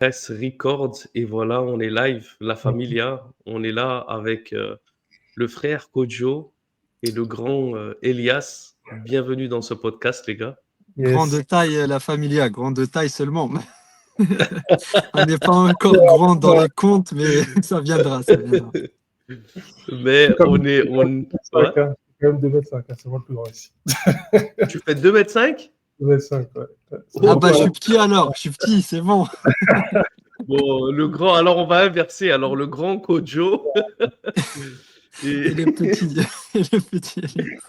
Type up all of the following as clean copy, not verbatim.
Press record et voilà, on est live, la familia. On est là avec, le frère Kojo et le grand, Elias. Bienvenue dans ce podcast, les gars. Grande Yes. taille, la familia, grande taille seulement. On n'est pas encore grand dans les comptes, mais ça viendra, ça viendra. Mais C'est comme on 5, ouais? hein. C'est quand même 2,5 m, hein. C'est moi le plus grand ici. Tu fais 2,5 m? 2,5 m, ouais. C'est Ah Oh! moi bah je pas. suis petit alors, je suis petit, c'est bon. Bon, le grand alors on va inverser. Alors le grand Kojo Et et le petit, et le petit Elias.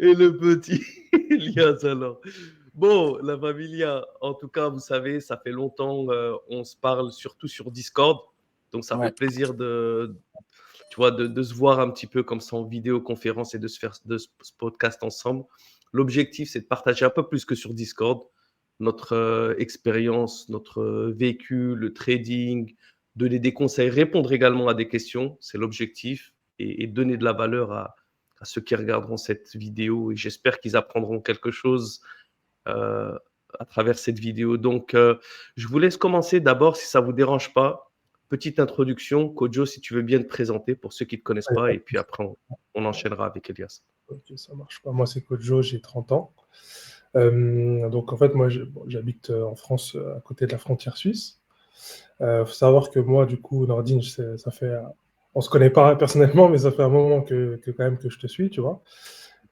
et le petit Elias alors. Bon, la familia, en tout cas, vous savez, ça fait longtemps, on se parle surtout sur Discord. Donc ça fait Ouais. plaisir tu vois, de se voir un petit peu comme ça en vidéoconférence et de se faire ce podcast ensemble. L'objectif, c'est de partager un peu plus que sur Discord notre expérience, notre vécu, le trading, donner des conseils, répondre également à des questions. C'est l'objectif et donner de la valeur à ceux qui regarderont cette vidéo. Et j'espère qu'ils apprendront quelque chose euh, à travers cette vidéo. Donc, je vous laisse commencer d'abord, si ça ne vous dérange pas. Petite introduction. Kojo, si tu veux bien te présenter pour ceux qui ne te connaissent Ouais, pas, et puis après, on enchaînera avec Elias. ok, ça marche pas. Moi, c'est Kojo, j'ai 30 ans. Donc, en fait, moi, j'habite en France, à côté de la frontière suisse. Faut savoir que moi, du coup, Nordine, ça fait. On se connaît pas personnellement, mais ça fait un moment que quand même que je te suis, tu vois.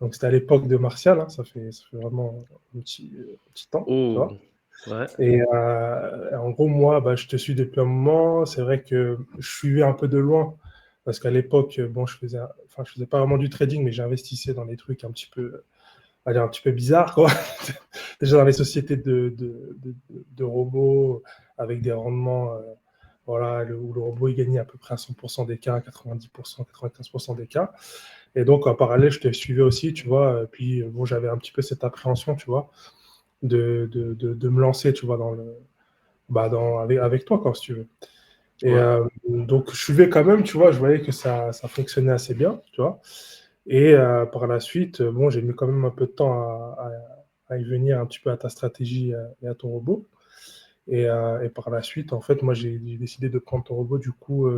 Donc, c'était à l'époque de Martial, hein. Ça fait vraiment un petit temps, tu vois. Oh, ouais. Et en gros, moi, bah, je te suis depuis un moment. C'est vrai que je suivais un peu de loin parce qu'à l'époque, bon, je faisais pas vraiment du trading, mais j'investissais dans des trucs un petit peu, allez, un petit peu bizarres, quoi. Déjà dans les sociétés de robots avec des rendements, voilà, où le robot il gagnait à peu près à 100% des cas, 90%, 95% des cas. Et donc, en parallèle, je te suivais aussi, tu vois. Puis, bon, j'avais un petit peu cette appréhension, tu vois, de me lancer, tu vois, avec toi, quoi, si tu veux. Et Ouais. donc, je suivais quand même, tu vois, je voyais que ça fonctionnait assez bien, tu vois. Et par la suite, bon, j'ai mis quand même un peu de temps à y venir un petit peu à ta stratégie et à ton robot. Et par la suite, en fait, moi, j'ai décidé de prendre ton robot, du coup,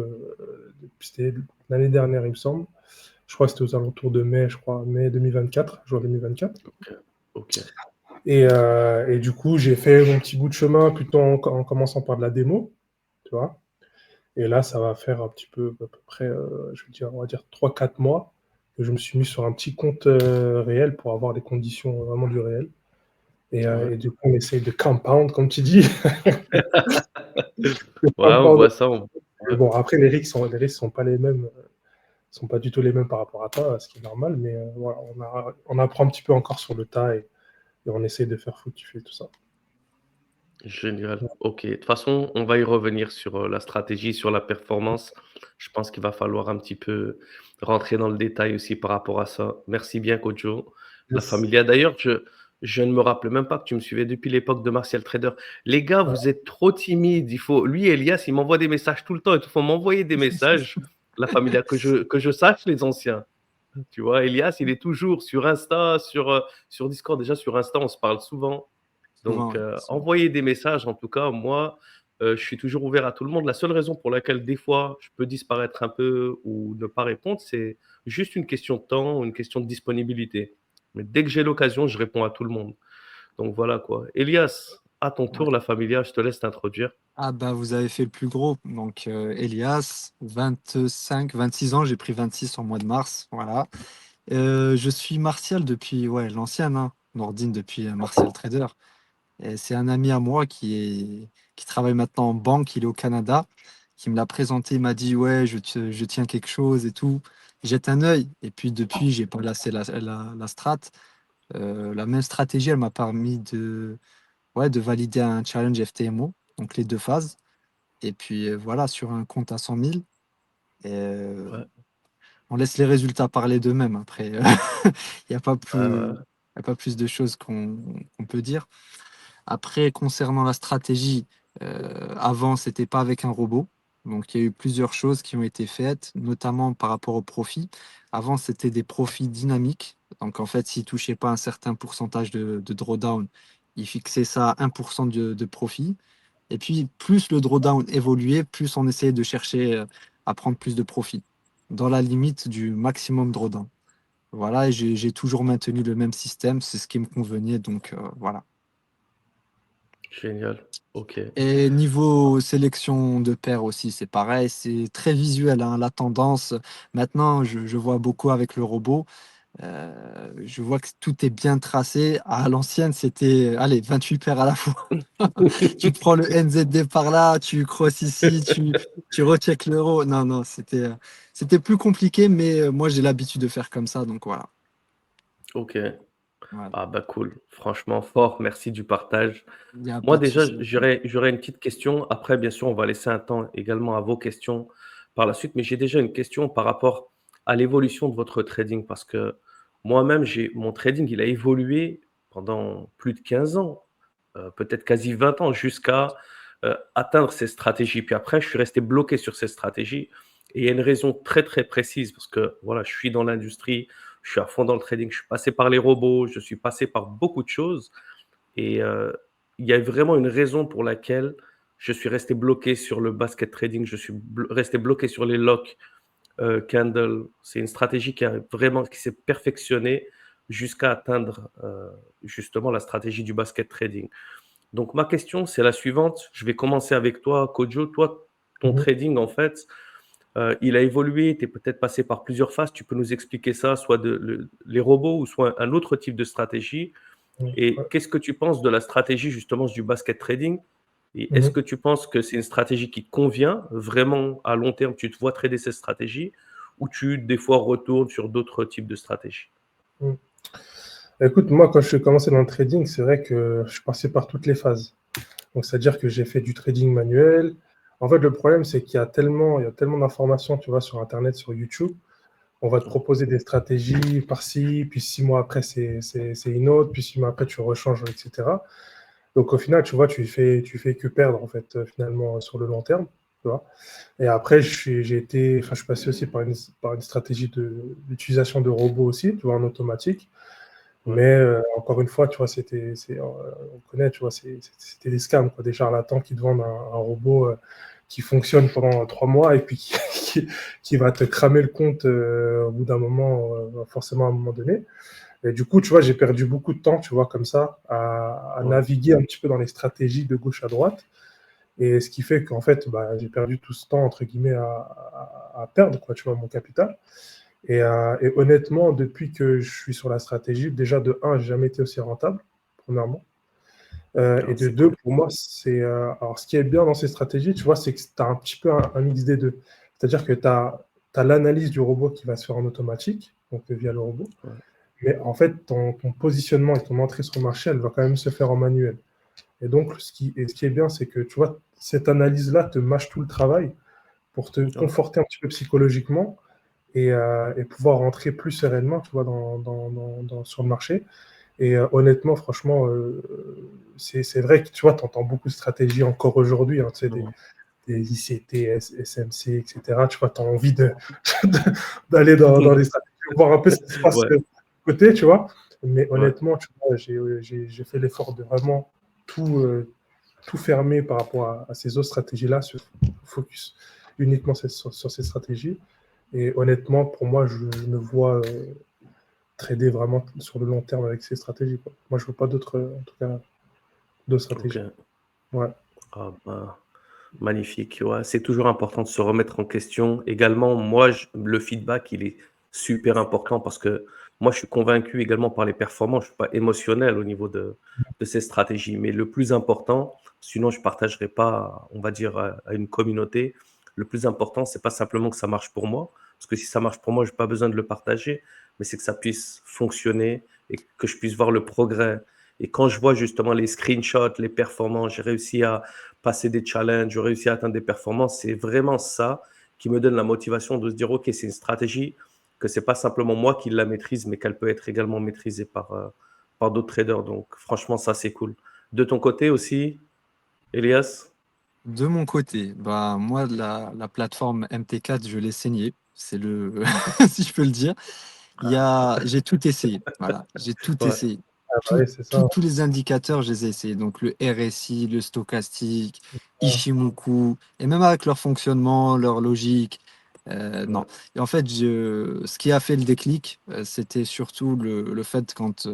c'était l'année dernière, il me semble. Je crois que c'était aux alentours de mai, je crois, mai 2024, juin 2024. Ok. Ok. Et du coup, j'ai fait mon petit bout de chemin plutôt en commençant par de la démo, tu vois. Et là, ça va faire un petit peu, à peu près, je veux dire, on va dire 3 4 mois que je me suis mis sur un petit compte réel pour avoir les conditions vraiment du réel. Ouais. Et du coup, on essaye de compound, comme tu dis. De Ouais, on compound. voit ça. Ouais. Bon, après, les risques sont pas les mêmes, sont pas du tout les mêmes par rapport à toi, ce qui est normal, mais voilà, on apprend un petit peu encore sur le tas et on essaye de faire fructifier tout ça. Génial. Ok. De toute façon, on va y revenir sur la stratégie, sur la performance. Je pense qu'il va falloir un petit peu rentrer dans le détail aussi par rapport à ça. Merci bien, Kojo. La Yes. familia. D'ailleurs, je ne me rappelais même pas que tu me suivais depuis l'époque de Martial Trader. Les gars, Ouais. vous êtes trop timides. Lui, Elias, il m'envoie des messages tout le temps. Il faut m'envoyer des messages. La familia, que je sache les anciens. Tu vois, Elias, il est toujours sur Insta, sur Discord. Déjà, sur Insta, on se parle souvent. Souvent, Donc, ouais. envoyez des messages. En tout cas, moi, je suis toujours ouvert à tout le monde. La seule raison pour laquelle, des fois, je peux disparaître un peu ou ne pas répondre, c'est juste une question de temps, une question de disponibilité. Mais dès que j'ai l'occasion, je réponds à tout le monde. Donc, voilà quoi. Elias, à ton Ouais. tour, la familia, je te laisse t'introduire. Ah bah vous avez fait le plus gros. Donc Elias, 25, 26 ans, j'ai pris 26 en mois de mars. Voilà. Je suis Martial depuis l'ancienne, hein, Nordine depuis Martial Trader. Et c'est un ami à moi qui travaille maintenant en banque, il est au Canada, qui me l'a présenté, il m'a dit ouais, je tiens quelque chose et tout. Jette un œil. Et puis depuis, j'ai pas lassé la strat. La même stratégie, elle m'a permis de valider un challenge FTMO, donc les deux phases. Et puis voilà, sur un compte à 100 000. Et, Ouais, on laisse les résultats parler d'eux-mêmes. Après, il n'y a pas ouais, plus, ouais. y a pas plus de choses qu'on peut dire. Après, concernant la stratégie, avant, c'était pas avec un robot. Donc, il y a eu plusieurs choses qui ont été faites, notamment par rapport au profit. Avant, c'était des profits dynamiques. Donc, en fait, s'il ne touchait pas un certain pourcentage de drawdown, il fixait ça à 1% de profit. Et puis, plus le drawdown évoluait, plus on essayait de chercher à prendre plus de profit, dans la limite du maximum drawdown. Voilà, et j'ai toujours maintenu le même système, c'est ce qui me convenait, donc voilà. Génial. Ok. Et niveau sélection de paires aussi, c'est pareil, c'est très visuel, hein, la tendance. Maintenant, je vois beaucoup avec le robot. Je vois que tout est bien tracé. À l'ancienne, c'était, allez, 28 paires à la fois. Tu prends le NZD par là, tu crosses ici, tu recheck l'euro. Non, non, c'était plus compliqué, mais moi, j'ai l'habitude de faire comme ça, donc voilà. Ok. Voilà. Ah bah cool. Franchement fort. Merci du partage. Il n'y a Moi pas de déjà, souci. j'aurais une petite question. Après, bien sûr, on va laisser un temps également à vos questions par la suite. Mais j'ai déjà une question par rapport à l'évolution de votre trading parce que moi-même, mon trading, il a évolué pendant plus de 15 ans, peut-être quasi 20 ans, jusqu'à atteindre ces stratégies. Puis après, je suis resté bloqué sur ces stratégies. Et il y a une raison très, très précise parce que voilà, je suis dans l'industrie, je suis à fond dans le trading, je suis passé par les robots, je suis passé par beaucoup de choses. Et il y a vraiment une raison pour laquelle je suis resté bloqué sur le basket trading, je suis resté bloqué sur les locks candle. C'est une stratégie qui s'est perfectionnée jusqu'à atteindre justement la stratégie du basket trading. Donc ma question, c'est la suivante. Je vais commencer avec toi, Kojo. Toi, ton Mhm. trading, en fait, il a évolué, tu es peut-être passé par plusieurs phases. Tu peux nous expliquer ça, soit les robots ou soit un autre type de stratégie. Et Ouais. qu'est-ce que tu penses de la stratégie justement du basket trading? Et est-ce Mhm. que tu penses que c'est une stratégie qui te convient vraiment à long terme? Tu te vois trader cette stratégie ou tu des fois retournes sur d'autres types de stratégies? Mhm. Écoute, moi, quand je suis commencé dans le trading, c'est vrai que je passais par toutes les phases. Donc, c'est-à-dire que j'ai fait du trading manuel. En fait, le problème, c'est il y a tellement d'informations, tu vois, sur Internet, sur YouTube. On va te proposer des stratégies par-ci, puis 6 mois après, c'est une autre, puis 6 mois après, tu rechanges, etc. Donc, au final, tu vois, tu fais que perdre, en fait, finalement, sur le long terme. Tu vois. Et après, je suis passé aussi par une stratégie d'utilisation de robots aussi, tu vois, en automatique. Ouais. Mais encore une fois, tu vois, on connaît, tu vois, c'était des scams, quoi, des charlatans qui te vendent un robot qui fonctionne pendant 3 mois et puis qui va te cramer le compte au bout d'un moment, forcément à un moment donné. Et du coup, tu vois, j'ai perdu beaucoup de temps, tu vois, comme ça, à Ouais. naviguer un petit peu dans les stratégies de gauche à droite. Et ce qui fait qu'en fait, bah, j'ai perdu tout ce temps, entre guillemets, à perdre, quoi, tu vois, mon capital. Et honnêtement, depuis que je suis sur la stratégie, déjà de un, j'ai jamais été aussi rentable, premièrement. Et Ah, de c'est deux, cool. pour moi, alors, ce qui est bien dans ces stratégies, tu vois, c'est que tu as un petit peu un mix des deux. C'est-à-dire que tu as l'analyse du robot qui va se faire en automatique, donc via le robot. Ouais. Mais en fait, ton positionnement et ton entrée sur le marché, elle va quand même se faire en manuel. Et donc, ce qui est bien, c'est que, tu vois, cette analyse-là te mâche tout le travail pour te Ouais. conforter un petit peu psychologiquement et pouvoir rentrer plus sereinement, tu vois, sur le marché. Et honnêtement, franchement, c'est vrai que tu vois, tu entends beaucoup de stratégies encore aujourd'hui, hein, tu sais, Ouais. des ICT, SMC, etc. Tu vois, tu as envie d'aller dans les stratégies, voir un peu ce qui se passe Ouais. de côté, tu vois. Mais Ouais. honnêtement, tu vois, j'ai fait l'effort de vraiment tout fermer par rapport à ces autres stratégies-là, se focus uniquement sur ces stratégies. Et honnêtement, pour moi, je me vois trader vraiment sur le long terme avec ces stratégies, quoi. Moi, je ne veux pas en tout cas, d'autres Ok. stratégies. Ouais. Ah, bah, magnifique. Ouais. C'est toujours important de se remettre en question. Également, moi, le feedback, il est super important parce que moi, je suis convaincu également par les performances. Je ne suis pas émotionnel au niveau de ces stratégies. Mais le plus important, sinon je ne partagerai pas, on va dire, à une communauté. Le plus important, c'est pas simplement que ça marche pour moi. Parce que si ça marche pour moi, je n'ai pas besoin de le partager. Mais c'est que ça puisse fonctionner et que je puisse voir le progrès. Et quand je vois justement les screenshots, les performances, j'ai réussi à passer des challenges, j'ai réussi à atteindre des performances. C'est vraiment ça qui me donne la motivation de se dire, OK, c'est une stratégie que c'est pas simplement moi qui la maîtrise, mais qu'elle peut être également maîtrisée par d'autres traders. Donc, franchement, ça, c'est cool. De ton côté aussi, Elias? De mon côté, bah, moi, la plateforme MT4, je l'ai saignée. C'est le, si je peux le dire. J'ai tout essayé. Voilà, j'ai tout Ouais, essayé. Ah bah oui, c'est ça. Tous les indicateurs, je les ai essayés. Donc le RSI, le stochastique, Ishimoku, et même avec leur fonctionnement, leur logique. Non. Et en fait, ce qui a fait le déclic, c'était surtout le fait, quand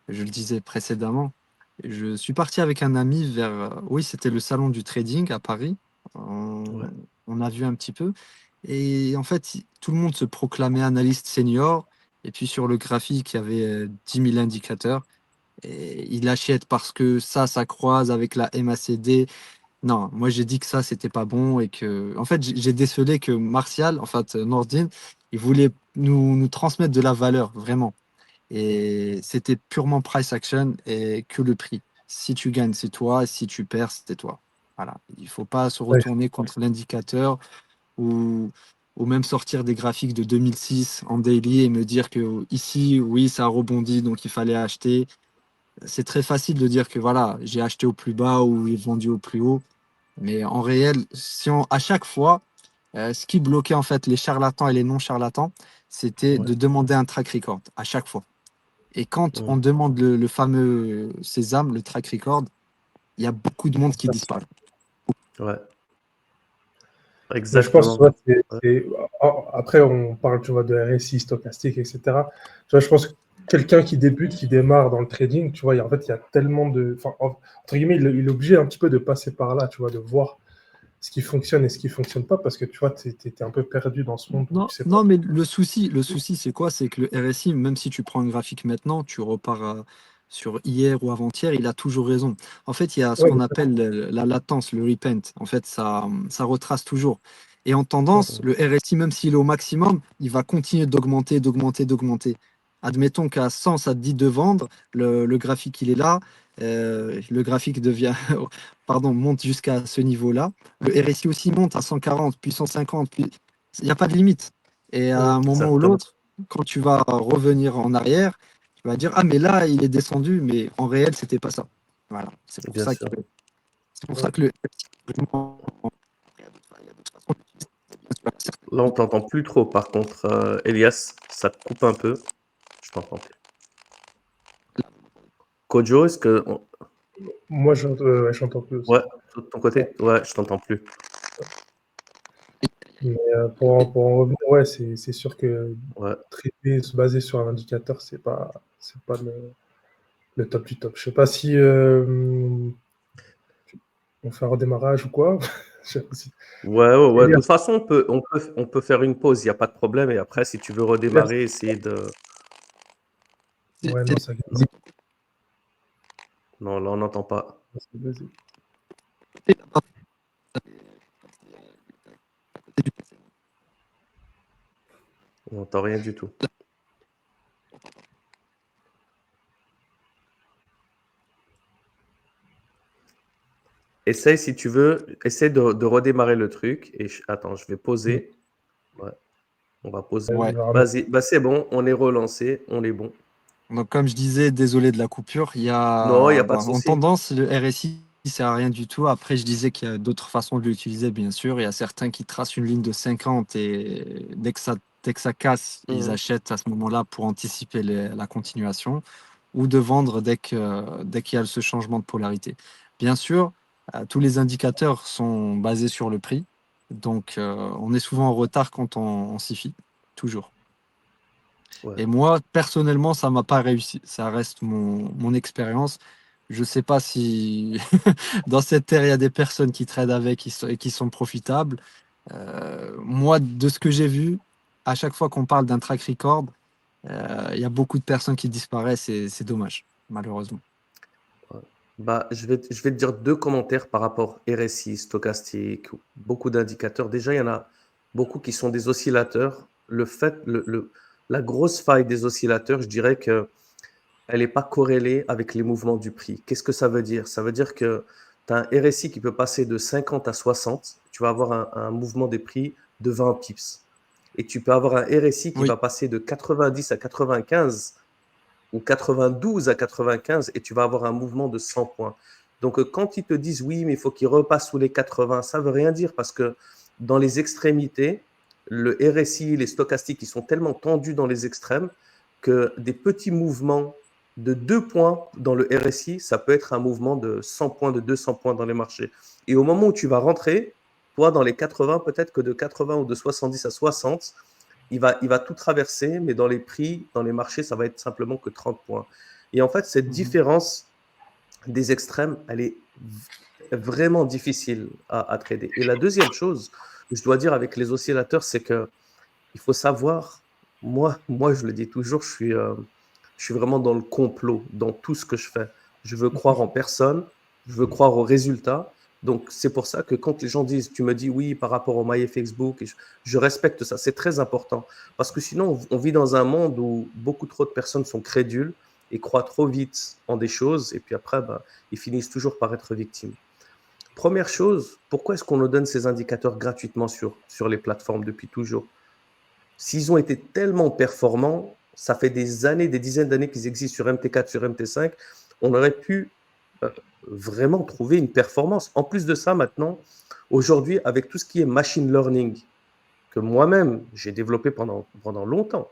je le disais précédemment, je suis parti avec un ami vers, oui, c'était le salon du trading à Paris. On, Ouais. on a vu un petit peu. Et en fait, tout le monde se proclamait analyste senior. Et puis sur le graphique, il y avait 10 000 indicateurs. Et il achète parce que ça croise avec la MACD. Non, moi j'ai dit que ça, c'était pas bon. Et que, en fait, j'ai décelé que Martial, en fait, Nordin, il voulait nous transmettre de la valeur, vraiment. Et c'était purement price action et que le prix. Si tu gagnes, c'est toi. Et si tu perds, c'est toi. Voilà. Il ne faut pas se Ouais, retourner contre l'indicateur ou, ou même sortir des graphiques de 2006 en daily et me dire que ici, oui, ça a rebondi, donc il fallait acheter. C'est très facile de dire que voilà, j'ai acheté au plus bas ou j'ai vendu au plus haut. Mais en réel, si on, à chaque fois, ce qui bloquait en fait les charlatans et les non-charlatans, c'était Ouais. de demander un track record à chaque fois. Et quand on Mm. demande le fameux sésame, le track record, il y a beaucoup de monde qui disparaît. Ouais. mais je pense, tu Exactement. vois, Ouais. après, on parle, tu vois, de RSI, stochastique, etc. Tu vois, je pense que quelqu'un qui débute, qui démarre dans le trading, tu vois, en fait, il y a tellement de. Enfin, entre guillemets, il est obligé un petit peu de passer par là, tu vois, de voir ce qui fonctionne et ce qui fonctionne pas, parce que tu vois, tu es un peu perdu dans ce monde où Non, tu sais pas. non, mais le souci, c'est quoi? C'est que le RSI, même si tu prends un graphique maintenant, tu repars sur hier ou avant-hier, il a toujours raison. En fait, il y a ce Ouais, qu'on appelle la latence, le repent. En fait, ça retrace toujours. Et en tendance, Mm. le RSI, même s'il est au maximum, il va continuer d'augmenter, d'augmenter, d'augmenter. Admettons qu'à 100, ça te dit de vendre, le graphique, il est là, le graphique devient, pardon, monte jusqu'à ce niveau-là. Le RSI aussi monte à 140, puis 150, puis il n'y a pas de limite. Et à un moment ou Exactement. l'autre, quand tu vas revenir en arrière, tu vas dire, ah, mais là, il est descendu, mais en réel, c'était pas ça. Voilà. C'est pour Bien ça que, sûr. c'est pour ouais. ça que le vraiment, il y a d'autres façons d'utiliser, bien sûr, certaines Là, on t'entend plus trop. Par contre, Elias, ça te coupe un peu. Je t'entends plus. Kojo, est-ce que. Moi, ouais, j'entends plus aussi. Ouais, de ton côté? Ouais, je t'entends plus. Mais pour en revenir, ouais, c'est sûr que Ouais. traiter, se baser sur un indicateur, c'est pas le top du top. Je sais pas si on fait un redémarrage ou quoi. Je sais pas si- Ouais. De Elias, toute façon, on peut faire une pause, il n'y a pas de problème. Et après, si tu veux Elias. redémarrer, essayer de. Ouais, c'est- non, ça c'est- Non, là, on n'entend pas. vas-y. On n'entend rien du tout. Essaye, si tu veux, essaye de redémarrer le truc. Et attends, je vais poser. Ouais, on va poser. Ouais. Je vais remettre. Vas-y, bah c'est bon, on est relancé, on est bon. Donc, comme je disais, désolé de la coupure, il y Non, il n'y a, a pas de en souci. tendance, le RSI ne sert à rien du tout. Après, je disais qu'il y a d'autres façons de l'utiliser, bien sûr. Il y a certains qui tracent une ligne de 50 et dès que ça casse, ils Mhm. achètent à ce moment-là pour anticiper la continuation ou de vendre dès qu'il y a ce changement de polarité. Bien sûr, tous les indicateurs sont basés sur le prix. Donc, on est souvent en retard quand on s'y fie, toujours. Ouais. Et moi, personnellement, ça m'a pas réussi. Ça reste mon expérience. Je sais pas si dans cette terre, il y a des personnes qui tradent avec et qui sont profitables. Moi, de ce que j'ai vu, à chaque fois qu'on parle d'un track record, il y a beaucoup de personnes qui disparaissent et c'est dommage, malheureusement. Ouais. Bah, je vais te dire deux commentaires par rapport RSI, stochastique, beaucoup d'indicateurs. Déjà, il y en a beaucoup qui sont des oscillateurs. La grosse faille des oscillateurs, je dirais que elle n'est pas corrélée avec les mouvements du prix. Qu'est-ce que ça veut dire? Ça veut dire que tu as un RSI qui peut passer de 50 à 60. Tu vas avoir un mouvement des prix de 20 pips. Et tu peux avoir un RSI qui Oui, va passer de 90 à 95 ou 92 à 95 et tu vas avoir un mouvement de 100 points. Donc, quand ils te disent oui, mais il faut qu'il repasse sous les 80, ça ne veut rien dire parce que dans les extrémités, le RSI, les stochastiques, ils sont tellement tendus dans les extrêmes que des petits mouvements de 2 points dans le RSI, ça peut être un mouvement de 100 points, de 200 points dans les marchés. Et au moment où tu vas rentrer, toi, dans les 80, peut-être que de 80 ou de 70 à 60, il va tout traverser, mais dans les prix, dans les marchés, ça va être simplement que 30 points. Et en fait, cette différence des extrêmes, elle est vraiment difficile à trader. Et la deuxième chose, je dois dire avec les oscillateurs, c'est que il faut savoir, moi je le dis toujours, je suis vraiment dans le complot, dans tout ce que je fais. Je veux croire en personne, je veux croire aux résultats. Donc, c'est pour ça que quand les gens disent, tu me dis oui par rapport au MyFXbook, et je respecte ça, c'est très important. Parce que sinon, on vit dans un monde où beaucoup trop de personnes sont crédules et croient trop vite en des choses, et puis après, ils finissent toujours par être victimes. Première chose, pourquoi est-ce qu'on nous donne ces indicateurs gratuitement sur les plateformes depuis toujours? S'ils ont été tellement performants, ça fait des années, des dizaines d'années qu'ils existent sur MT4, sur MT5, on aurait pu vraiment trouver une performance. En plus de ça, maintenant, aujourd'hui, avec tout ce qui est machine learning, que moi-même, j'ai développé pendant longtemps,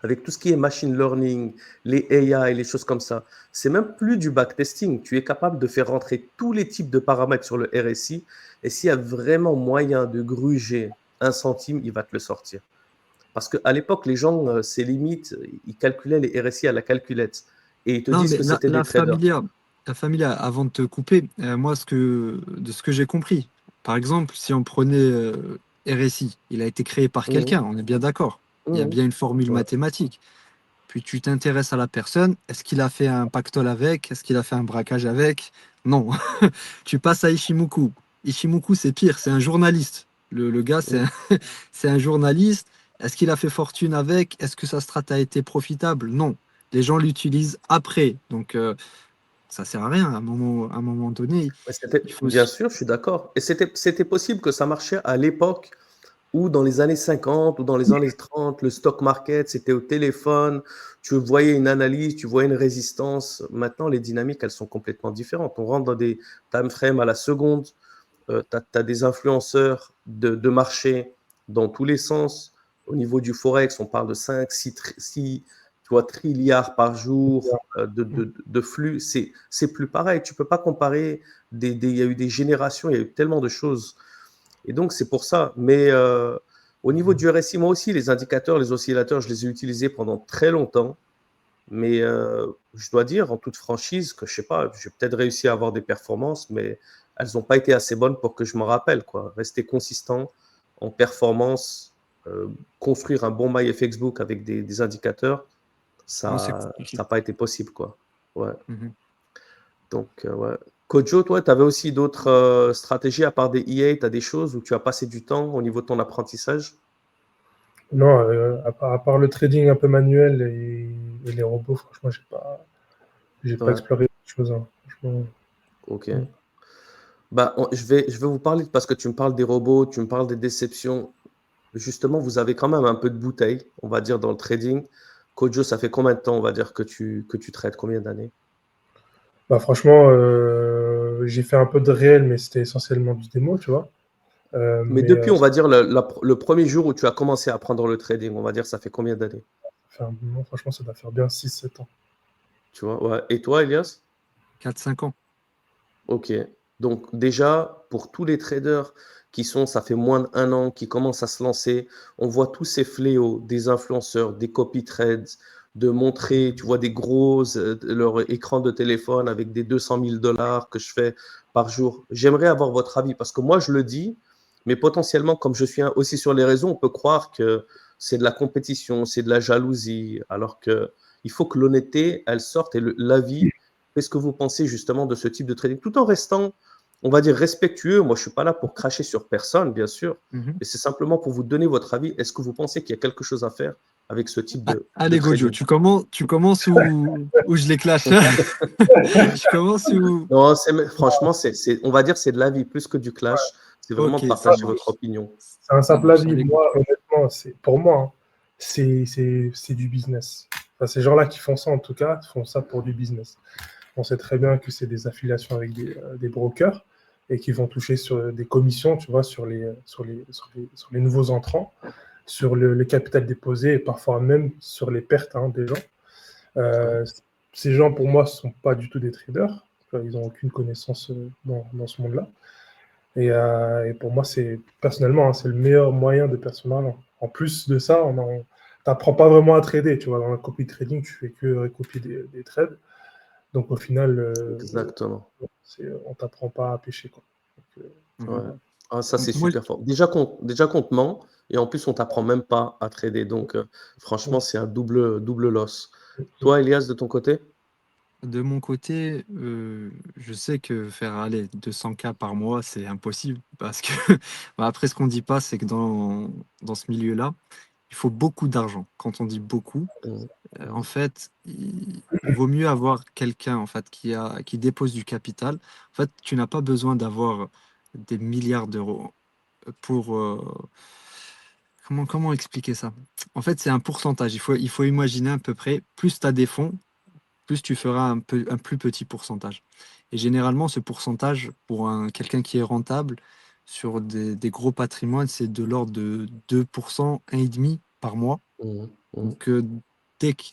avec tout ce qui est machine learning, les AI, les choses comme ça, c'est même plus du backtesting. Tu es capable de faire rentrer tous les types de paramètres sur le RSI, et s'il y a vraiment moyen de gruger 1 centime, il va te le sortir. Parce qu'à l'époque, les gens, c'est limite, ils calculaient les RSI à la calculette. Et ils te Non, disent mais que c'était des traders. la familia, avant de te couper, moi, de ce que j'ai compris, par exemple, si on prenait RSI, il a été créé par Mhm, quelqu'un, on est bien d'accord. Il y a mhm. bien une formule Ouais. mathématique. Puis tu t'intéresses à la personne. Est-ce qu'il a fait un pactole avec? Est-ce qu'il a fait un braquage avec? Non. Tu passes à Ishimoku. Ishimoku, c'est pire, c'est un journaliste. Le gars, Mhm. c'est un journaliste. Est-ce qu'il a fait fortune avec? Est-ce que sa strat a été profitable? Non. Les gens l'utilisent après. Donc, ça sert à rien. À un moment donné, il faut. Bien sûr, je suis d'accord. Et c'était possible que ça marchait à l'époque où, dans les années 50 ou dans les années 30, le stock market, c'était au téléphone, tu voyais une analyse, tu voyais une résistance. Maintenant, les dynamiques, elles sont complètement différentes. On rentre dans des time frames à la seconde. Tu as des influenceurs de marché dans tous les sens. Au niveau du Forex, on parle de 5, 6 trilliards par jour de flux. C'est plus pareil. Tu ne peux pas comparer. Il y a eu des générations, il y a eu tellement de choses. Et donc, c'est pour ça. Mais au niveau du RSI, moi aussi, les indicateurs, les oscillateurs, je les ai utilisés pendant très longtemps. Mais je dois dire, en toute franchise, que je sais pas, j'ai peut-être réussi à avoir des performances, mais elles n'ont pas été assez bonnes pour que je m'en rappelle, quoi. Rester consistant en performance, construire un bon MyFXbook avec des indicateurs, Non, c'est ça compliqué. n'a pas été possible, quoi. Ouais. Mhm. Donc, ouais. Kojo, toi, tu avais aussi d'autres stratégies à part des EA, tu as des choses où tu as passé du temps au niveau de ton apprentissage? Non, à part le trading un peu manuel et les robots, franchement, j'ai pas Ouais, exploré autre chose, hein. Franchement. ok. Mm. Je vais vous parler, parce que tu me parles des robots, tu me parles des déceptions. Justement, vous avez quand même un peu de bouteille, on va dire, dans le trading. Kojo, ça fait combien de temps, on va dire, que tu trades? Combien d'années? Bah, franchement, j'ai fait un peu de réel, mais c'était essentiellement du démo, tu vois. Mais Mais depuis, on va dire, le premier jour où tu as commencé à apprendre le trading, on va dire, ça fait combien d'années? ça fait un moment, franchement, ça doit faire bien 6-7 ans. Tu vois, ouais. Et toi, Elias? 4-5 ans. Ok. Donc déjà, pour tous les traders ça fait moins d'1 an, qui commencent à se lancer, on voit tous ces fléaux des influenceurs, des copy trades, de montrer, tu vois, des gros, leur écran de téléphone avec des 200 000 $ que je fais par jour. J'aimerais avoir votre avis parce que moi, je le dis, mais potentiellement, comme je suis aussi sur les réseaux, on peut croire que c'est de la compétition, c'est de la jalousie, alors que il faut que l'honnêteté, elle sorte et l'avis. Qu'est-ce que vous pensez justement de ce type de trading? Tout en restant, on va dire, respectueux. Moi, je ne suis pas là pour cracher sur personne, bien sûr, Mhm. mais c'est simplement pour vous donner votre avis. Est-ce que vous pensez qu'il y a quelque chose à faire avec ce type de Allez, Gojo, trading? tu commences où je les clash. Je commence où. Non, franchement, on va dire c'est de l'avis plus que du clash. C'est vraiment Ok, de ça partager votre marche. opinion. C'est un Ça simple marche. avis. Allez, Moi, Gojo. honnêtement, pour moi, hein, c'est du business. Enfin, ces gens-là qui font ça, en tout cas, font ça pour du business. On sait très bien que c'est des affiliations avec des brokers et qui vont toucher sur des commissions, tu vois, sur les nouveaux entrants, sur le capital déposé et parfois même sur les pertes, hein, des gens. Ouais. Euh, ces gens, pour moi, ne sont pas du tout des traders. Tu vois, ils n'ont aucune connaissance dans ce monde-là. Et pour moi, personnellement, hein, c'est le meilleur moyen de percer son argent. En plus de ça, tu n'apprends pas vraiment à trader. Tu vois, dans le copy trading, tu fais que recopier des trades. Donc au final, Exactement. on t'apprend pas à pêcher, quoi. Donc, Ouais. Mhm. Ah, ça, c'est Moi, super fort. Déjà qu'on te ment et en plus, on t'apprend même pas à trader. Donc, franchement, c'est un double loss. Toi, Elias, de ton côté? de mon côté, je sais que faire aller 200K par mois, c'est impossible parce que bah, après, ce qu'on dit pas, c'est que dans ce milieu-là, il faut beaucoup d'argent. Quand on dit beaucoup, Mmh. en fait, il vaut mieux avoir quelqu'un en fait qui dépose du capital. En fait, tu n'as pas besoin d'avoir des milliards d'euros pour comment expliquer ça? En fait, c'est un pourcentage. Il faut imaginer à peu près, plus tu as des fonds, plus tu feras un plus petit pourcentage. Et généralement, ce pourcentage, pour quelqu'un qui est rentable, sur des gros patrimoines, c'est de l'ordre de 2%, 1,5% par mois. Mmh. Mmh. Donc, dès que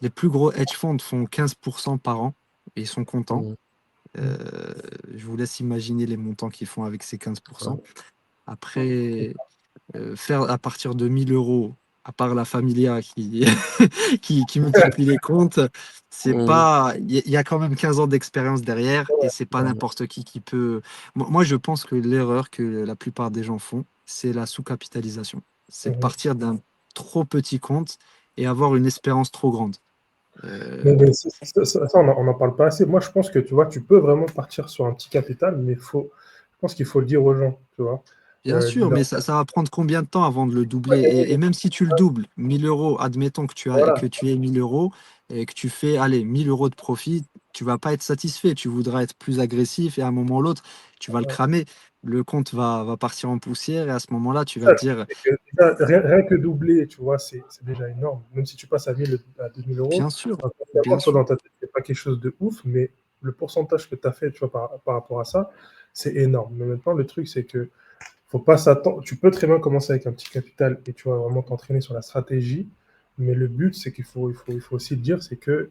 les plus gros hedge funds font 15% par an, et ils sont contents. Mmh. Euh, je vous laisse imaginer les montants qu'ils font avec ces 15%. Ouais. Après, faire à partir de 1000 euros, à part la Familia qui multiplie les comptes, c'est Mmh. pas. Il y a quand même 15 ans d'expérience derrière et c'est pas Mmh. n'importe qui peut. Moi, je pense que l'erreur que la plupart des gens font, c'est la sous-capitalisation. C'est de Mhm. partir d'un trop petit compte et avoir une espérance trop grande. Euh, Mais on n'en parle pas assez. Moi, je pense que tu vois, tu peux vraiment partir sur un petit capital, mais je pense qu'il faut le dire aux gens, tu vois. Bien sûr, Dis-leur, mais ça va prendre combien de temps avant de le doubler? Et même si tu le doubles, 1000 euros, admettons voilà. que tu aies 1000 euros et que tu fais, allez, 1000 euros de profit, tu vas pas être satisfait. Tu voudras être plus agressif et à un moment ou l'autre, tu vas le cramer. Le compte va partir en poussière et à ce moment-là, tu vas Ça, te dire, c'est que déjà, rien que doubler, tu vois, c'est déjà énorme. Même si tu passes à 1000 à 2000 euros, bien sûr, bien inconsciemment, toi, sûr. dans ta tête, c'est pas quelque chose de ouf, mais le pourcentage que tu as fait, tu vois, par rapport à ça, c'est énorme. Mais maintenant, le truc, c'est que faut pas s'attendre. Tu peux très bien commencer avec un petit capital et tu vas vraiment t'entraîner sur la stratégie. Mais le but, c'est qu'il faut aussi le dire, c'est que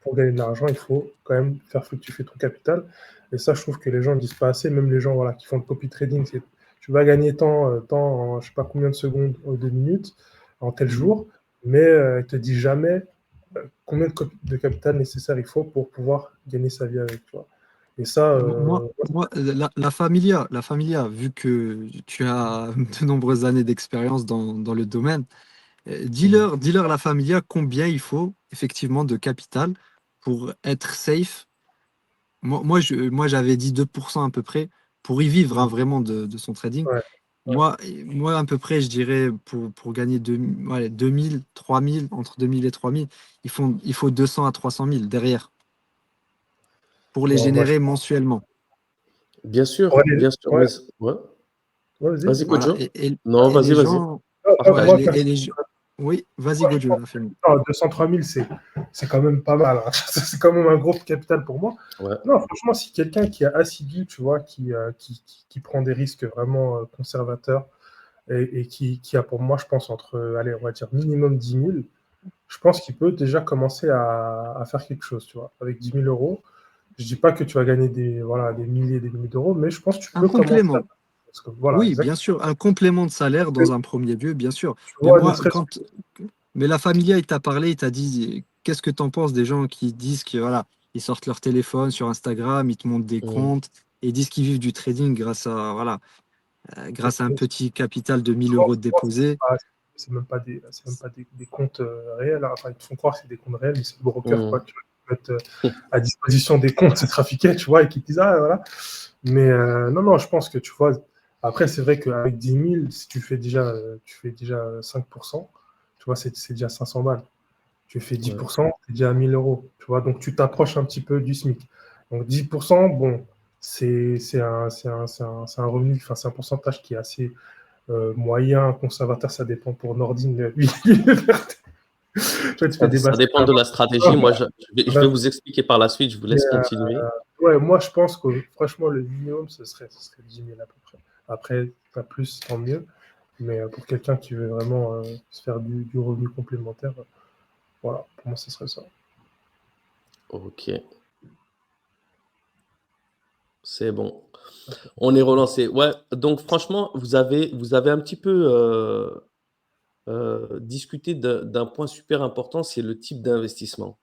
pour gagner de l'argent, il faut quand même faire fructifier ton capital. Et ça, je trouve que les gens ne disent pas assez, même les gens voilà, qui font le copy trading, c'est tu vas gagner tant en je sais pas combien de secondes ou de minutes en tel Mhm. jour, mais ils ne te disent jamais combien de capital nécessaire il faut pour pouvoir gagner sa vie avec toi. Et ça, La Familia, vu que tu as de nombreuses années d'expérience dans le domaine, Mmh. dis-leur la Familia combien il faut effectivement de capital pour être safe. Moi, j'avais dit 2% à peu près pour y vivre hein, vraiment de son trading. ouais, ouais. Moi, à peu près, je dirais pour gagner 2000, 3000, entre 2000 et 3000, il faut 200 à 300 000 derrière pour les Bon, moi, générer mensuellement. ouais, Bien sûr, ouais, mais ouais. ouais, vas-y. Vas-y, Voilà. Gojo. Non, Et vas-y, les vas-y. gens. Ouais, Moi, oui, vas-y, je Gojo, pense la que famille. 203 000, c'est quand même pas mal, hein. C'est quand même un gros capital pour moi. Ouais. Non, franchement, si quelqu'un qui est assidu, tu vois, qui prend des risques vraiment conservateurs et qui a pour moi, je pense, allez, on va dire minimum 10 000, je pense qu'il peut déjà commencer à faire quelque chose, tu vois. Avec 10 000 euros, je dis pas que tu vas gagner voilà, des milliers et des milliers d'euros, mais je pense que tu Un peux commencer à... complément. Parce que, voilà, Oui, bien exactement. sûr, un complément de salaire dans un premier lieu, bien sûr. Tu Mais vois, ne moi, serait-ce mais la Familia, il t'a parlé, il t'a dit, qu'est-ce que t'en penses des gens qui disent que voilà, ils sortent leur téléphone sur Instagram, ils te montrent des Mmh. comptes et ils disent qu'ils vivent du trading grâce à un que petit capital de 1000 euros déposé. c'est même pas des comptes réels, hein. Enfin, ils te font croire que c'est des comptes réels, mais c'est le broker, quoi, Mmh. tu vois, qui mettent à disposition des comptes trafiqués, tu vois, et qui te disent, ah, voilà. Mais non, je pense que, tu vois, après, c'est vrai qu'avec 10 000, si tu fais déjà 5%, tu vois, c'est déjà 500 balles. Tu fais Ouais. 10%, c'est déjà 1000 euros, tu vois, donc tu t'approches un petit peu du SMIC. Donc 10%, bon, c'est un revenu, enfin, c'est un pourcentage qui est assez moyen, conservateur, ça dépend pour Nordine. Lui, tu vois, tu fais des Ça baskets dépend à de la stratégie. Moi, je vais 20. vous expliquer par la suite. Je vous Mais, laisse continuer. ouais, moi, je pense que franchement, le minimum, ce serait 10 000 à peu près. Après, pas plus, tant mieux. Mais pour quelqu'un qui veut vraiment se faire du revenu complémentaire, voilà, pour moi, ce serait ça. Ok, c'est bon. On est relancé. Ouais, donc franchement, vous avez un petit peu discuté d'un point super important, c'est le type d'investissement.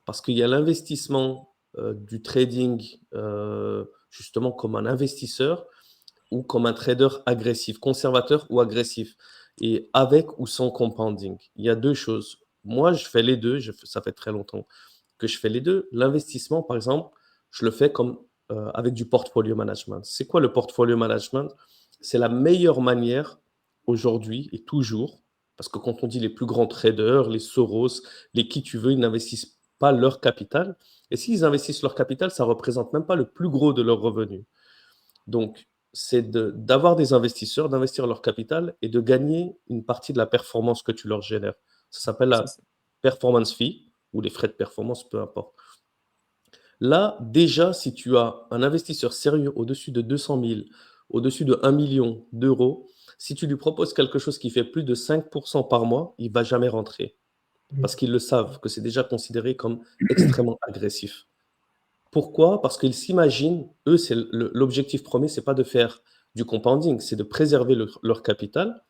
Parce qu'il y a l'investissement du trading, justement comme un investisseur ou comme un trader agressif, conservateur ou agressif, et avec ou sans compounding. Il y a deux choses. Moi, je fais les deux, ça fait très longtemps que je fais les deux. L'investissement, par exemple, je le fais comme avec du portfolio management. C'est quoi le portfolio management? C'est la meilleure manière aujourd'hui et toujours, parce que quand on dit les plus grands traders, les Soros, les qui tu veux, ils n'investissent pas leur capital. Et s'ils investissent leur capital, ça ne représente même pas le plus gros de leurs revenus. Donc, c'est d'avoir des investisseurs, d'investir leur capital et de gagner une partie de la performance que tu leur génères. Ça s'appelle C'est la performance fee ou les frais de performance, peu importe. Là, déjà, si tu as un investisseur sérieux au-dessus de 200 000, au-dessus de 1 million d'euros, si tu lui proposes quelque chose qui fait plus de 5% par mois, il ne va jamais rentrer parce qu'ils le savent que c'est déjà considéré comme extrêmement agressif. Pourquoi? Parce qu'ils s'imaginent, eux, c'est l'objectif premier, c'est pas de faire du compounding, c'est de préserver leur capital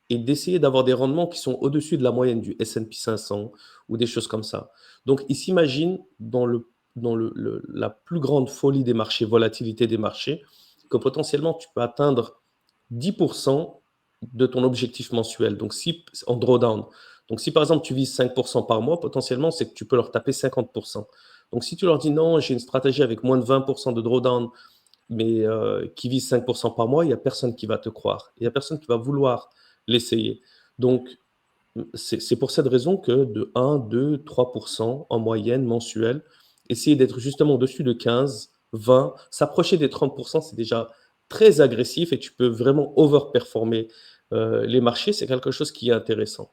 et d'essayer d'avoir des rendements qui sont au-dessus de la moyenne du S&P 500 ou des choses comme ça. Donc, ils s'imaginent dans la plus grande folie des marchés, volatilité des marchés, que potentiellement tu peux atteindre 10% de ton objectif mensuel. Donc, si en drawdown. Donc, si par exemple tu vises 5% par mois, potentiellement, c'est que tu peux leur taper 50%. Donc, si tu leur dis non, j'ai une stratégie avec moins de 20% de drawdown, mais qui vise 5% par mois, il n'y a personne qui va te croire. Il n'y a personne qui va vouloir l'essayer. Donc, c'est pour cette raison que de 1, 2, 3% en moyenne mensuelle, essayer d'être justement au-dessus de 15, 20, s'approcher des 30%, c'est déjà très agressif et tu peux vraiment overperformer les marchés. C'est quelque chose qui est intéressant.